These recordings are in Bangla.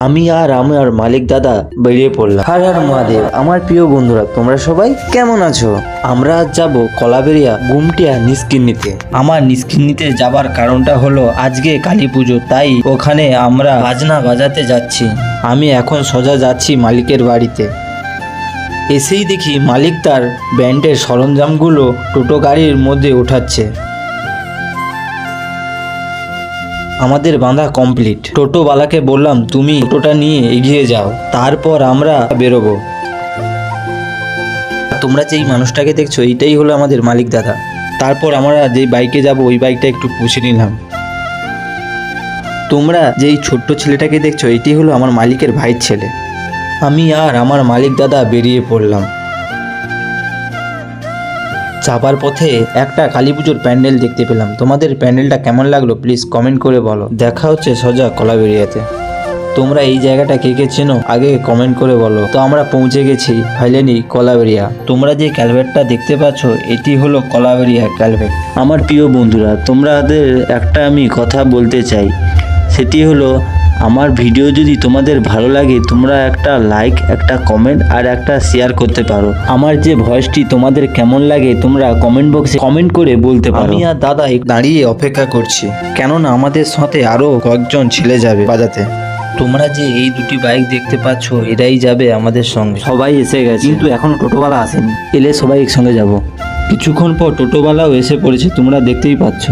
আমি আর আমার মালিক দাদা বেরিয়ে পড়লাম। হর হর মহাদেব। আমার প্রিয় বন্ধুরা, তোমরা সবাই কেমন আছো? আমরা আজ যাবো কলাবেরিয়া গুমটিয়া নিষ্কিন্নিতে। আমার নিষ্কিন্নিতে যাবার কারণটা হলো আজকে কালী পুজো, তাই ওখানে আমরা বাজনা বাজাতে যাচ্ছি। আমি এখন সোজা যাচ্ছি মালিকের বাড়িতে। এসেই দেখি মালিক তার ব্যান্ডের সরঞ্জামগুলো টোটো গাড়ির মধ্যে ওঠাচ্ছে। আমাদের বাঁধা কমপ্লিট। টোটোওয়ালাকে বললাম তুমি টোটোটা নিয়ে এগিয়ে যাও, তারপর আমরা বেরোবো। তোমরা যেই মানুষটাকে দেখছো এইটাই হলো আমাদের মালিক দাদা। তারপর আমরা যেই বাইকে যাব ওই বাইকটা একটু পুছে নিলাম। তোমরা যেই ছোট্ট ছেলেটাকে দেখছো এটি হলো আমার মালিকের ভাইয়ের ছেলে। আমি আর আমার মালিক দাদা বেরিয়ে পড়লাম। যাবার পথে একটা কালী পুজোর প্যান্ডেল দেখতে পেলাম। তোমাদের প্যান্ডেলটা কেমন লাগলো প্লিজ কমেন্ট করে বলো। দেখা হচ্ছে সোজা কলাবেরিয়াতে। তোমরা এই জায়গাটা কে কে চেনো আগে কমেন্ট করে বলো। তো আমরা পৌঁছে গেছি ফাইনালি কলাবেরিয়া। তোমরা যে ক্যালভেটটা দেখতে পাচ্ছ এটি হলো কলাবেরিয়া ক্যালভেট। আমার প্রিয় বন্ধুরা, তোমাদের একটা আমি কথা বলতে চাই, সেটি হলো আমার ভিডিও যদি তোমাদের ভালো লাগে তোমরা একটা লাইক, একটা কমেন্ট আর একটা শেয়ার করতে পারো। আমার যে ভয়েসটি তোমাদের কেমন লাগে তোমরা কমেন্ট বক্সে কমেন্ট করে বলতে পারো। আমি আর দাদা দাঁড়িয়ে অপেক্ষা করছি, কেননা আমাদের সাথে আরো কয়েকজন ছেলে যাবে বাজাতে। তোমরা যে এই দুটি বাইক দেখতে পাচ্ছ এরাই যাবে আমাদের সঙ্গে। সবাই এসে গেছে কিন্তু এখনো টোটোওয়ালা আসেনি। এলে সবাই একসঙ্গে যাব। কিছুক্ষণ পর টোটোওয়ালাও এসে পড়েছে, তোমরা দেখতেই পাচ্ছ।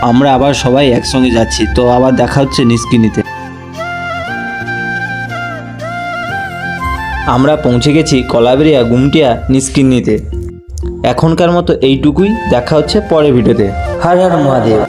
আমরা আবার সবাই একসঙ্গে যাচ্ছি। তো আবার দেখা হচ্ছে নিষ্কিন্নিতে। আমরা পৌঁছে গেছি কলাবেরিয়া গুমটিয়া নিষ্কিন্নিতে। এখনকার মতো এইটুকুই। দেখা হচ্ছে পরের ভিডিওতে। হর হর মহাদেব।